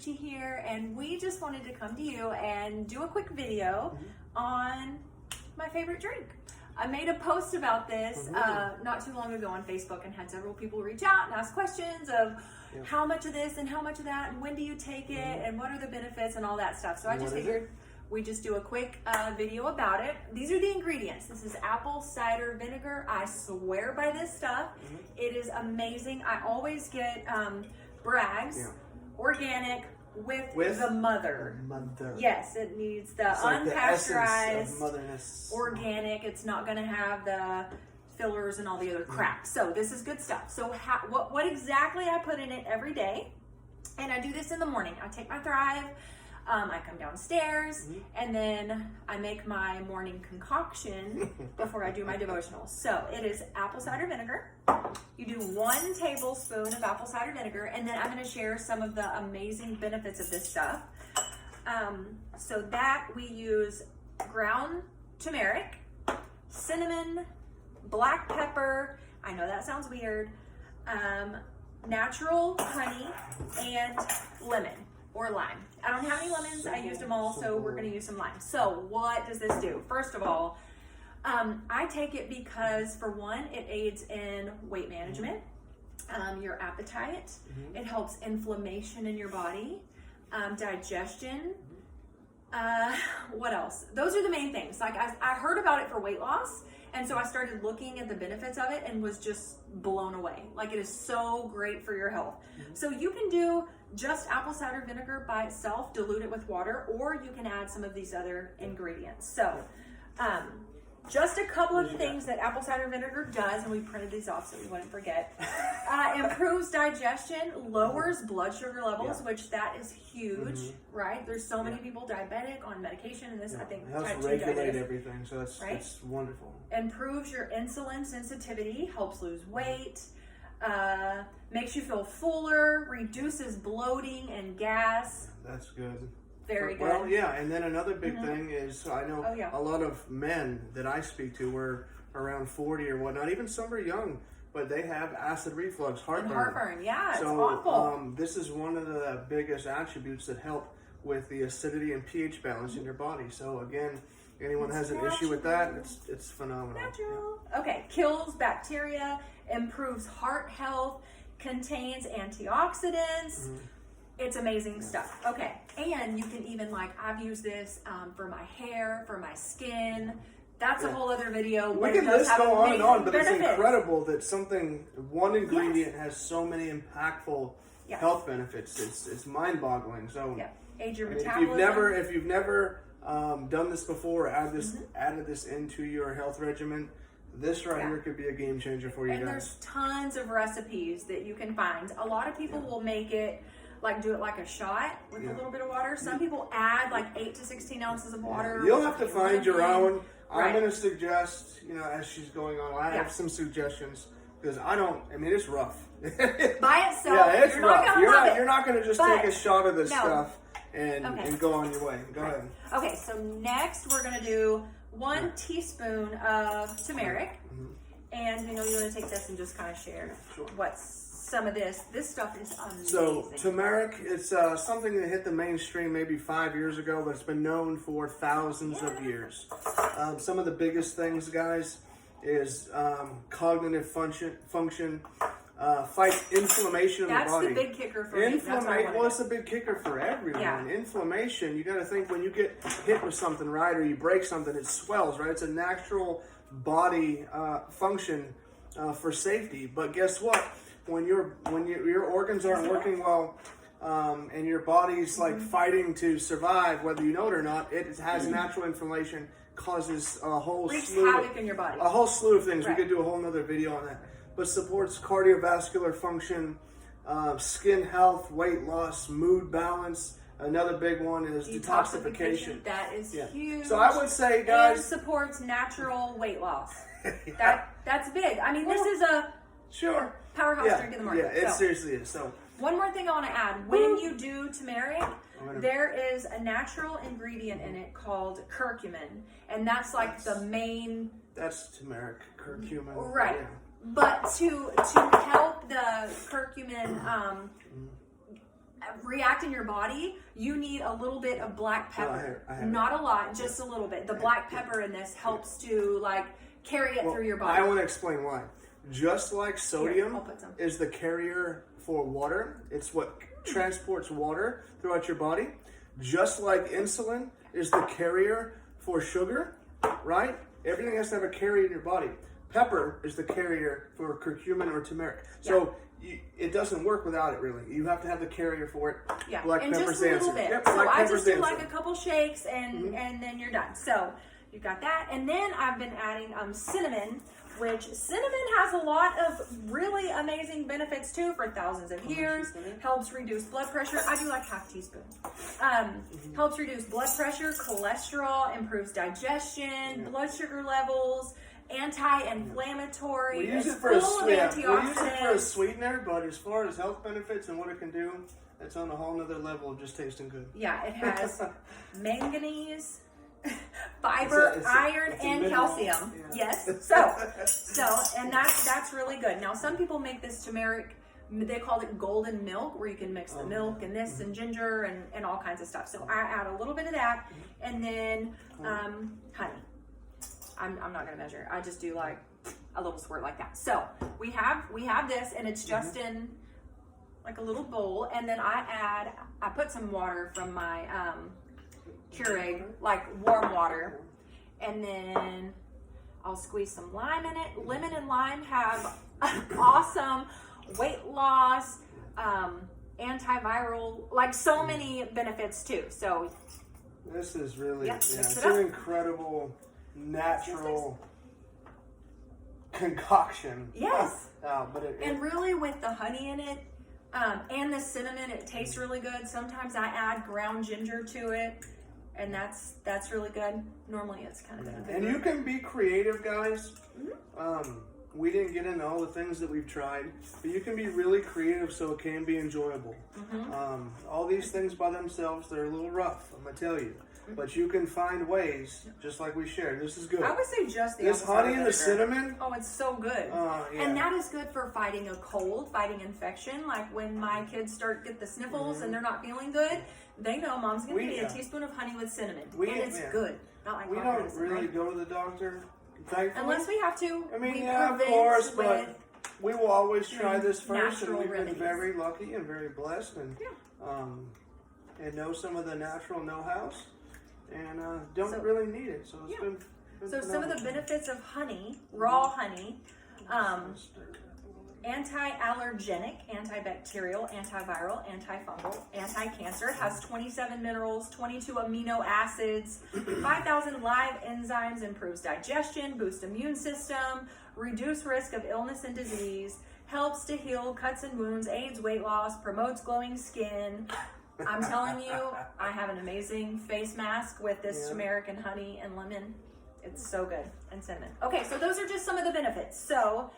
Poochie here, and we just wanted to come to you and do a quick video on my favorite drink. I made a post about this not too long ago on Facebook and had several people reach out and ask questions of how much of this and how much of that and when do you take it and what are the benefits and all that stuff. So I just figured we just do a quick video about it. These are the ingredients. This is apple cider vinegar. I swear by this stuff. It is amazing. I always get Bragg's organic with the mother. Yes, it needs the unpasteurized, organic. It's not going to have the fillers and all the other crap. So this is good stuff. So what exactly I put in it every day, and I do this in the morning. I take my Thrive. I come downstairs and then I make my morning concoction before I do my devotional. So it is apple cider vinegar. You do 1 tablespoon of apple cider vinegar, and then I'm going to share some of the amazing benefits of this stuff. So that we use ground turmeric, cinnamon, black pepper. I know that sounds weird. Natural honey and lemon. Or lime. I don't have any lemons. I used them all, so we're going to use some lime. So what does this do? First of all, I take it because, for one, it aids in weight management, your appetite. It helps inflammation in your body, digestion. What else? Those are the main things. Like I heard about it for weight loss, and so I started looking at the benefits of it and was just blown away. Like, it is so great for your health. So you can do just apple cider vinegar by itself, dilute it with water, or you can add some of these other ingredients. So just a couple of things that apple cider vinegar does, and we printed these off so we wouldn't forget. Improves digestion, lowers blood sugar levels, which that is huge, right? There's so many people diabetic on medication, and this, I think, it helps regulate everything, so that's wonderful. Improves your insulin sensitivity, helps lose weight, makes you feel fuller, reduces bloating and gas. That's good. Very good. Well, yeah, and then another big thing is, I know a lot of men that I speak to were around 40 or whatnot, even some are young, but they have acid reflux, heartburn. Heartburn, yeah, it's so, awful. This is one of the biggest attributes that help with the acidity and pH balance in your body. So again, anyone has an issue with that, it's phenomenal. Natural. Okay, kills bacteria, improves heart health, contains antioxidants. It's amazing stuff. Okay, and you can even, like, I've used this for my hair, for my skin. That's a whole other video. We can list go on and on, but it's incredible that one ingredient has so many impactful health benefits. It's mind-boggling. So, aid your metabolism. If you've never done this before, added this into your health regimen, this right here could be a game changer for you guys. And there's tons of recipes that you can find. A lot of people will make it, do it like a shot with a little bit of water. Some people add like 8 to 16 ounces of water. You'll have to find your own. I'm going to suggest, as she's going on, I have some suggestions, because it's rough. By itself, it's rough. You're not going to just take a shot of this stuff and go on your way. Go ahead. Okay, so next we're going to do 1 teaspoon of turmeric. And you want to take this and just kind of share what's some of this. This stuff is amazing. So turmeric, it's something that hit the mainstream maybe 5 years ago, but it's been known for thousands of years. Some of the biggest things, guys, is cognitive function, fight inflammation in the body. That's the big kicker for me. Well, it's a big kicker for everyone. Inflammation, you got to think, when you get hit with something, right, or you break something, it swells, right? It's a natural body function for safety. But guess what? When your organs aren't working well, and your body's fighting to survive, whether you know it or not, it has natural inflammation, causes a whole slew havoc in your body. A whole slew of things. We could do a whole nother video on that. But supports cardiovascular function, skin health, weight loss, mood balance. Another big one is detoxification. That is huge. So I would say, guys, and supports natural weight loss. That's big. This is a powerhouse drink in the morning. Yeah, it seriously is. So one more thing I want to add: when you do turmeric, there is a natural ingredient in it called curcumin, and that's the main. That's turmeric, curcumin. Right. Yeah. But to help the curcumin react in your body, you need a little bit of black pepper. I have not a lot, just a little bit. The black pepper in this helps to like carry it through your body. I want to explain why. Just like sodium I'll put some. is the carrier for water, it's what transports water throughout your body. Just like insulin is the carrier for sugar, right? Everything has to have a carrier in your body. Pepper is the carrier for curcumin or turmeric. So it doesn't work without it, really. You have to have the carrier for it. Yeah, Black and pepper's just a little answer. bit. Yep, so black I pepper's just do answer. like a couple shakes, and then you're done. So you've got that, and then I've been adding cinnamon, which cinnamon has a lot of really amazing benefits too for thousands of years. Helps reduce blood pressure. I do like half teaspoon. Helps reduce blood pressure, cholesterol, improves digestion, blood sugar levels, anti-inflammatory. We use it It's for a full of we use it for a antioxidants. sweetener, but as far as health benefits and what it can do, it's on a whole nother level of just tasting good. Yeah, it has manganese, fiber, iron, it's a and mineral. calcium. Yeah. Yes. So, and that's really good. Now, some people make this turmeric. They call it golden milk, where you can mix the milk and this and ginger and all kinds of stuff. So I add a little bit of that, and then honey. I'm not gonna measure. I just do like a little squirt like that. So we have this, and it's just in like a little bowl, and then I put some water from my Keurig, like warm water, and then I'll squeeze some lime in it. Lemon and lime have awesome weight loss, antiviral, like so many benefits too. So this is really mix it's it an up. incredible natural concoction. Yes. But And really, with the honey in it and the cinnamon, it tastes really good. Sometimes I add ground ginger to it, and that's really good. Normally, it's kind of and you can be creative, guys. We didn't get into all the things that we've tried, but you can be really creative so it can be enjoyable. All these things by themselves, they're a little rough, I'm gonna tell you. But you can find ways, just like we shared. This is good. I would say just the This apple honey cider and the vinegar. cinnamon. Oh, it's so good. Yeah. And that is good for fighting a cold, fighting infection. Like when my kids get the sniffles and they're not feeling good, they know mom's going to give me a teaspoon of honey with cinnamon. And it's good. Not like we cough don't medicine, really right? go to the doctor, thankfully. Unless we have to. I mean, we yeah, of prevent course, with- but we will always try this first, and natural we've remedies. been very lucky and very blessed, and know some of the natural know-hows, and don't really need it. So it's been So some of the benefits of honey, raw honey, anti-allergenic, antibacterial, antiviral, antifungal, anti-cancer. It has 27 minerals, 22 amino acids, 5,000 live enzymes, improves digestion, boosts immune system, reduce risk of illness and disease, helps to heal cuts and wounds, aids weight loss, promotes glowing skin. I'm telling you, I have an amazing face mask with this turmeric and honey and lemon. It's so good. And cinnamon. Okay, so those are just some of the benefits. So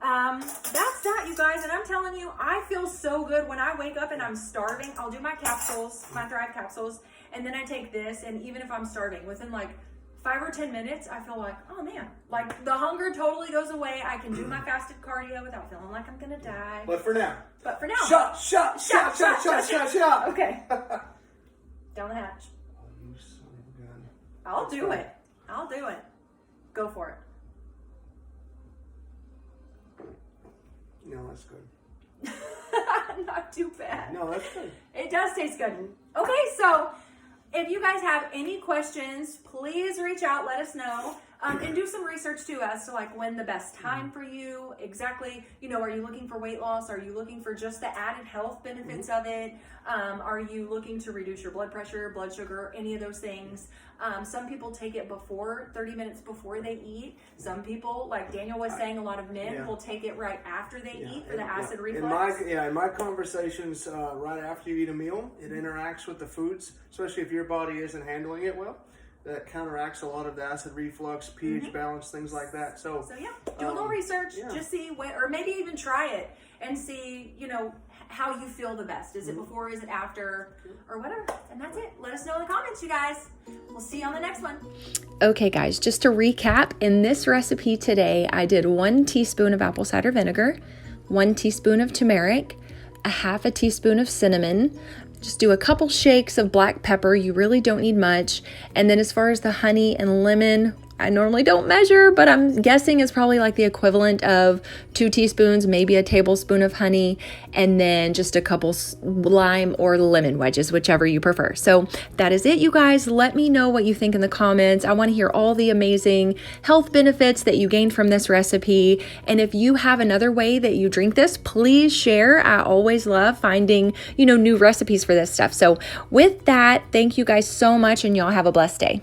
that's that, you guys. And I'm telling you, I feel so good when I wake up and I'm starving. I'll do my capsules, my Thrive capsules, and then I take this. And even if I'm starving, within like 5 or 10 minutes, I feel like, oh man, like the hunger totally goes away. I can do my fasted cardio without feeling like I'm gonna die. But for now. Shot. Shot. Okay. Down the hatch. You son of a gun. I'll do it. I'll do it. Go for it. No, that's good. Not too bad. No, that's good. It does taste good. Okay, so if you guys have any questions, please reach out, let us know. And do some research too as to like when the best time for you exactly, are you looking for weight loss? Are you looking for just the added health benefits of it? Are you looking to reduce your blood pressure, blood sugar, any of those things? Some people take it 30 minutes before they eat. Some people, like Daniel was saying, a lot of men will take it right after they eat for the acid reflux. In my conversations, right after you eat a meal, it interacts with the foods, especially if your body isn't handling it well. That counteracts a lot of the acid reflux, pH balance, things like that. So do a little research, just see or maybe even try it and see, how you feel the best. Is it before, is it after, or whatever? And that's it. Let us know in the comments, you guys. We'll see you on the next one. Okay, guys, just to recap, in this recipe today, I did 1 teaspoon of apple cider vinegar, 1 teaspoon of turmeric, a half a teaspoon of cinnamon. Just do a couple shakes of black pepper. You really don't need much. And then as far as the honey and lemon, I normally don't measure, but I'm guessing it's probably like the equivalent of 2 teaspoons, maybe a tablespoon of honey, and then just a couple lime or lemon wedges, whichever you prefer. So that is it, you guys. Let me know what you think in the comments. I want to hear all the amazing health benefits that you gained from this recipe. And if you have another way that you drink this, please share. I always love finding, new recipes for this stuff. So with that, thank you guys so much, and y'all have a blessed day.